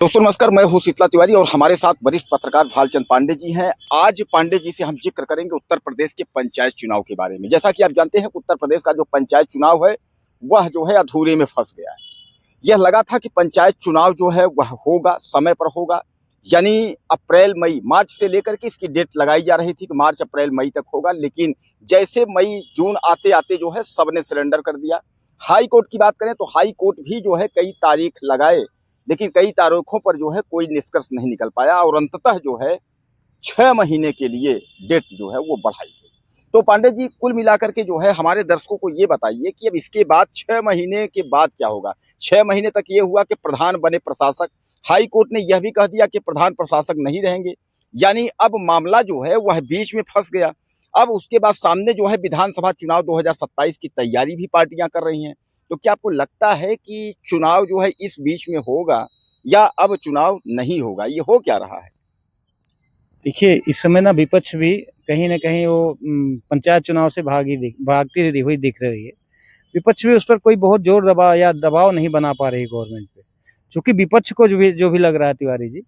दोस्तों नमस्कार, मैं हूं शीतला तिवारी और हमारे साथ वरिष्ठ पत्रकार भालचंद पांडे जी हैं। आज पांडे जी से हम जिक्र करेंगे उत्तर प्रदेश के पंचायत चुनाव के बारे में। जैसा कि आप जानते हैं, उत्तर प्रदेश का जो पंचायत चुनाव है वह जो है अधूरे में फंस गया है। यह लगा था कि पंचायत चुनाव जो है वह होगा, समय पर होगा, यानी अप्रैल मई मार्च से लेकर के इसकी डेट लगाई जा रही थी कि मार्च अप्रैल मई तक होगा। लेकिन जैसे मई जून आते आते जो है सबने सरेंडर कर दिया। हाई कोर्ट की बात करें तो हाई कोर्ट भी जो है कई तारीख लगाए, लेकिन कई तारीखों पर जो है कोई निष्कर्ष नहीं निकल पाया और अंततः जो है 6 महीने के लिए डेट जो है वो बढ़ाई गई। तो पांडे जी, कुल मिलाकर के जो है हमारे दर्शकों को ये बताइए कि अब इसके बाद 6 महीने के बाद क्या होगा। 6 महीने तक ये हुआ कि प्रधान बने प्रशासक। हाई कोर्ट ने यह भी कह दिया कि प्रधान प्रशासक नहीं रहेंगे, यानी अब मामला जो है वह बीच में फंस गया। अब उसके बाद सामने जो है विधानसभा चुनाव 2027 की तैयारी भी पार्टियां कर रही हैं। तो क्या आपको लगता है कि चुनाव जो है इस बीच में होगा या अब चुनाव नहीं होगा? ये हो क्या रहा है? देखिए, इस समय ना विपक्ष भी कहीं न कहीं वो पंचायत चुनाव से भागती हुई दिख रही है। विपक्ष भी उस पर कोई बहुत ज़ोर दबाव नहीं बना पा रही गवर्नमेंट पे। चूँकि विपक्ष को जो भी लग रहा है तिवारी जी,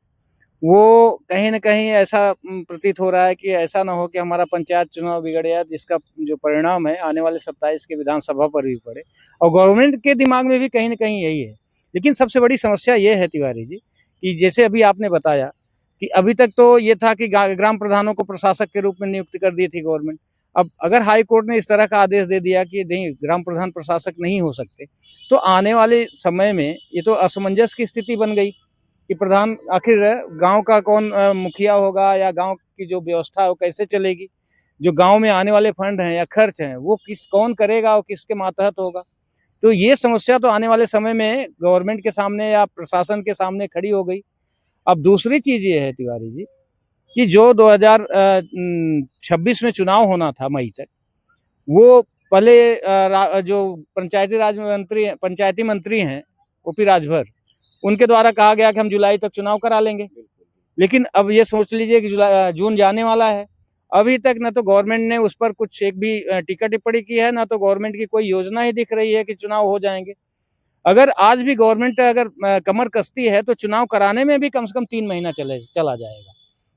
वो कहीं न कहीं ऐसा प्रतीत हो रहा है कि ऐसा ना हो कि हमारा पंचायत चुनाव बिगड़ गया, जिसका जो परिणाम है आने वाले 27 के विधानसभा पर भी पड़े। और गवर्नमेंट के दिमाग में भी कहीं न कहीं यही है। लेकिन सबसे बड़ी समस्या ये है तिवारी जी, कि जैसे अभी आपने बताया कि अभी तक तो ये था कि ग्राम प्रधानों को प्रशासक के रूप में नियुक्त कर दी थी गवर्नमेंट। अब अगर हाई कोर्ट ने इस तरह का आदेश दे दिया कि नहीं, ग्राम प्रधान प्रशासक नहीं हो सकते, तो आने वाले समय में ये तो असमंजस की स्थिति बन गई कि प्रधान आखिर गांव का कौन मुखिया होगा, या गांव की जो व्यवस्था है वो कैसे चलेगी। जो गांव में आने वाले फंड हैं या खर्च हैं वो कौन करेगा और किसके मातहत होगा। तो ये समस्या तो आने वाले समय में गवर्नमेंट के सामने या प्रशासन के सामने खड़ी हो गई। अब दूसरी चीज़ ये है तिवारी जी, कि जो 2026 में चुनाव होना था मई तक, वो पहले जो पंचायती मंत्री हैं ओपी राजभर, उनके द्वारा कहा गया कि हम जुलाई तक चुनाव करा लेंगे। लेकिन अब ये सोच लीजिए कि जून जाने वाला है, अभी तक न तो गवर्नमेंट ने उस पर कुछ एक भी टीका टिप्पणी की है, ना तो गवर्नमेंट की कोई योजना ही दिख रही है कि चुनाव हो जाएंगे। अगर आज भी गवर्नमेंट अगर कमर कसती है तो चुनाव कराने में भी कम से कम 3 महीना चला जाएगा।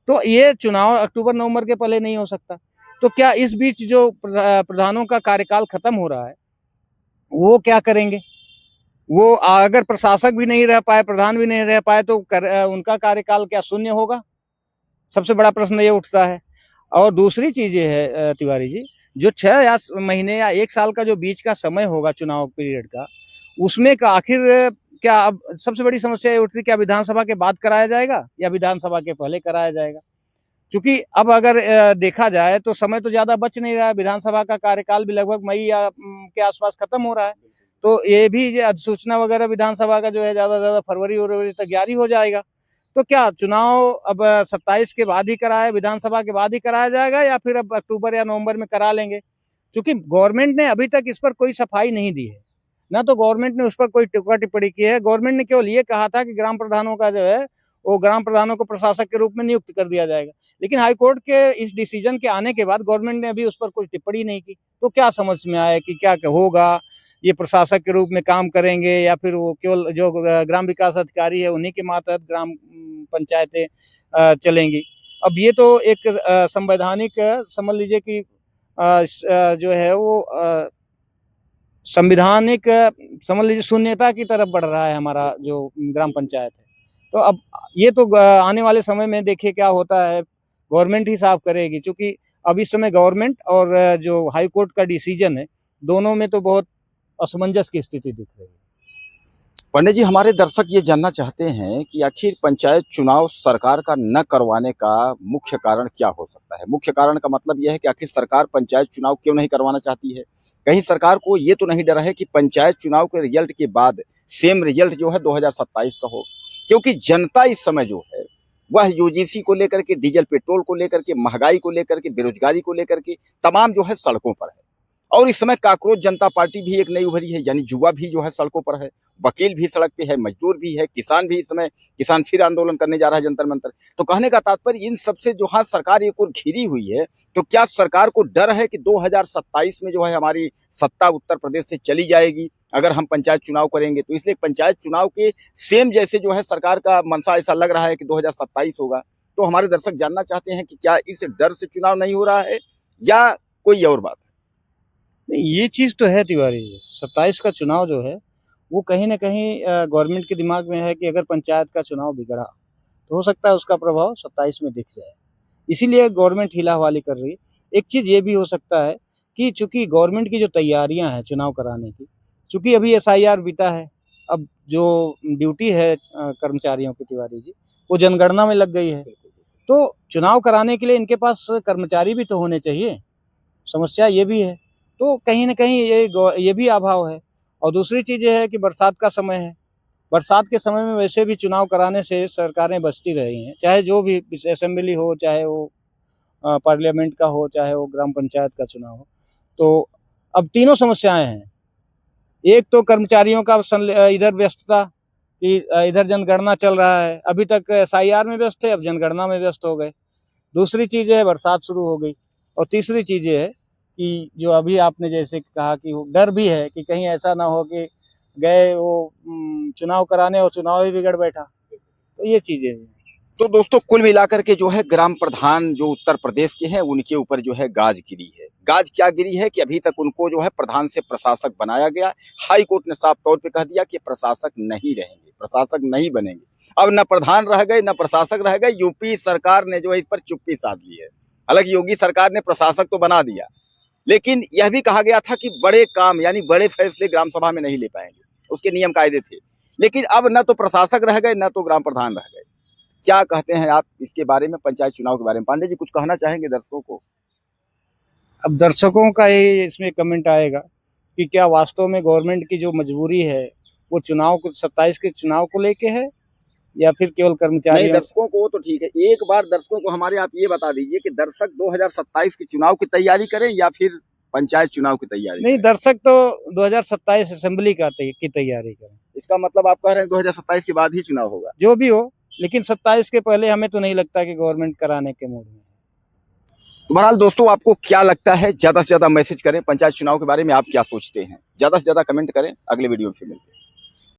तो ये चुनाव अक्टूबर-नवंबर के पहले नहीं हो सकता। तो क्या इस बीच जो प्रधानों का कार्यकाल खत्म हो रहा है, वो क्या करेंगे? वो अगर प्रशासक भी नहीं रह पाए, प्रधान भी नहीं रह पाए, तो उनका कार्यकाल क्या शून्य होगा? सबसे बड़ा प्रश्न ये उठता है। और दूसरी चीज़ ये है तिवारी जी, जो 6 या महीने या 1 साल का जो बीच का समय होगा चुनाव पीरियड का, उसमें का आखिर क्या अब सबसे बड़ी समस्या ये उठती है, क्या विधानसभा के बाद कराया जाएगा या विधानसभा के पहले कराया जाएगा? क्योंकि अब अगर देखा जाए तो समय तो ज़्यादा बच नहीं रहा है, विधानसभा का कार्यकाल भी लगभग मई या के आसपास खत्म हो रहा है। तो ये भी जो अधिसूचना वगैरह विधानसभा का जो है ज़्यादा से ज़्यादा फरवरी-वरवरी तक जारी हो जाएगा। तो क्या चुनाव अब 27 के बाद ही कराया, विधानसभा के बाद ही कराया जाएगा, या फिर अब अक्टूबर या नवंबर में करा लेंगे? क्योंकि गवर्नमेंट ने अभी तक इस पर कोई सफाई नहीं दी है। ना तो गवर्नमेंट ने उस पर कोई टीका टिप्पणी की है। गवर्नमेंट ने केवल ये कहा था कि ग्राम प्रधानों का जो है, वो ग्राम प्रधानों को प्रशासक के रूप में नियुक्त कर दिया जाएगा। लेकिन हाई कोर्ट के इस डिसीजन के आने के बाद गवर्नमेंट ने अभी उस पर कोई टिप्पणी नहीं की। तो क्या समझ में आया कि क्या होगा? ये प्रशासक के रूप में काम करेंगे या फिर वो केवल जो ग्राम विकास अधिकारी है उन्हीं के मातहत ग्राम पंचायतें चलेंगी? अब ये तो एक संवैधानिक समझ लीजिए कि जो है वो संविधानिक समझ लीजिए शून्यता की तरफ बढ़ रहा है हमारा जो ग्राम पंचायत है। तो अब ये तो आने वाले समय में देखिए क्या होता है, गवर्नमेंट ही साफ करेगी। चूँकि अब इस समय गवर्नमेंट और जो हाई कोर्ट का डिसीजन है, दोनों में तो बहुत असमंजस की स्थिति दिख रही है। पंडित जी, हमारे दर्शक ये जानना चाहते हैं कि आखिर पंचायत चुनाव सरकार का न करवाने का मुख्य कारण क्या हो सकता है? मुख्य कारण का मतलब यह है कि आखिर सरकार पंचायत चुनाव क्यों नहीं करवाना चाहती है? कहीं सरकार को ये तो नहीं डर है कि पंचायत चुनाव के रिजल्ट के बाद सेम रिजल्ट जो है 2027 का हो? क्योंकि जनता इस समय जो है वह यूजीसी को लेकर के, डीजल पेट्रोल को लेकर के, महंगाई को लेकर के, बेरोजगारी को लेकर के तमाम जो है सड़कों पर है। और इस समय काकरोच जनता पार्टी भी एक नई उभरी है, यानी युवा भी जो है सड़कों पर है, वकील भी सड़क पे है, मजदूर भी है, किसान भी। इस समय किसान फिर आंदोलन करने जा रहा है जंतर मंतर। तो कहने का तात्पर्य इन सबसे जो है सरकार एक और घिरी हुई है। तो क्या सरकार को डर है कि 2027 में जो है हमारी सत्ता उत्तर प्रदेश से चली जाएगी अगर हम पंचायत चुनाव करेंगे तो, इसलिए पंचायत चुनाव के सेम जैसे जो है सरकार का मंशा ऐसा लग रहा है कि 2027 होगा। तो हमारे दर्शक जानना चाहते हैं कि क्या इस डर से चुनाव नहीं हो रहा है या कोई और बात है? नहीं, ये चीज़ तो है तिवारी जी, 27 का चुनाव जो है वो कहीं न कहीं गवर्नमेंट के दिमाग में है कि अगर पंचायत का चुनाव बिगड़ा तो हो सकता है उसका प्रभाव 27 में दिख जाए। इसीलिए गवर्नमेंट हीला-हवाली कर रही है। एक चीज़ ये भी हो सकता है कि चूँकि गवर्नमेंट की जो तैयारियाँ हैं चुनाव कराने की, चूँकि अभी एसआईआर बीता है, अब जो ड्यूटी है कर्मचारियों की तिवारी जी, वो जनगणना में लग गई है। तो चुनाव कराने के लिए इनके पास कर्मचारी भी तो होने चाहिए, समस्या ये भी है। तो कहीं न कहीं ये भी अभाव है। और दूसरी चीज़ ये है कि बरसात का समय है। बरसात के समय में वैसे भी चुनाव कराने से सरकारें बचती रही हैं, चाहे जो भी असेंबली हो, चाहे वो पार्लियामेंट का हो, चाहे वो ग्राम पंचायत का चुनाव हो। तो अब तीनों समस्याएँ हैं। एक तो कर्मचारियों का इधर व्यस्तता कि इधर जनगणना चल रहा है, अभी तक एसआईआर में व्यस्त थे, अब जनगणना में व्यस्त हो गए। दूसरी चीज़ है बरसात शुरू हो गई और तीसरी चीज़ ये है कि जो अभी आपने जैसे कहा कि वो डर भी है कि कहीं ऐसा ना हो कि गए वो चुनाव कराने और चुनाव ही बिगड़ बैठा। तो ये चीज़ें हैं। तो दोस्तों कुल मिलाकर के जो है ग्राम प्रधान जो उत्तर प्रदेश के हैं उनके ऊपर जो है गाज गिरी है। गाज क्या गिरी है कि अभी तक उनको जो है प्रधान से प्रशासक बनाया गया। हाई कोर्ट ने साफ तौर पे कह दिया कि प्रशासक नहीं रहेंगे, प्रशासक नहीं बनेंगे। अब न प्रधान रह गए न प्रशासक रह गए, यूपी सरकार ने जो है इस पर चुप्पी साध ली है। हालांकि योगी सरकार ने प्रशासक तो बना दिया, लेकिन यह भी कहा गया था कि बड़े काम यानी बड़े फैसले ग्राम सभा में नहीं ले पाएंगे, उसके नियम कायदे थे। लेकिन अब न तो प्रशासक रह गए न तो ग्राम प्रधान रह गए। क्या कहते हैं आप इसके बारे में, पंचायत चुनाव के बारे में? पांडे जी कुछ कहना चाहेंगे दर्शकों को? अब दर्शकों का ये इसमें कमेंट आएगा कि क्या वास्तव में गवर्नमेंट की जो मजबूरी है वो चुनाव को 27 के चुनाव को लेके है या फिर केवल नहीं, कर्मचारियों। दर्शकों को तो ठीक है, एक बार दर्शकों को हमारे आप ये बता दीजिए कि दर्शक 2027 के चुनाव की तैयारी करें या फिर पंचायत चुनाव की तैयारी नहीं, करें? दर्शक तो 2027 असेंबली की तैयारी करें। इसका मतलब आप कह रहे हैं 2027 के बाद ही चुनाव होगा? जो भी हो, लेकिन 27 के पहले हमें तो नहीं लगता कि गवर्नमेंट कराने के मूड में है। तो बहरहाल दोस्तों आपको क्या लगता है, ज्यादा से ज्यादा मैसेज करें पंचायत चुनाव के बारे में, आप क्या सोचते हैं, ज्यादा से ज्यादा कमेंट करें। अगले वीडियो में फिर मिलते हैं।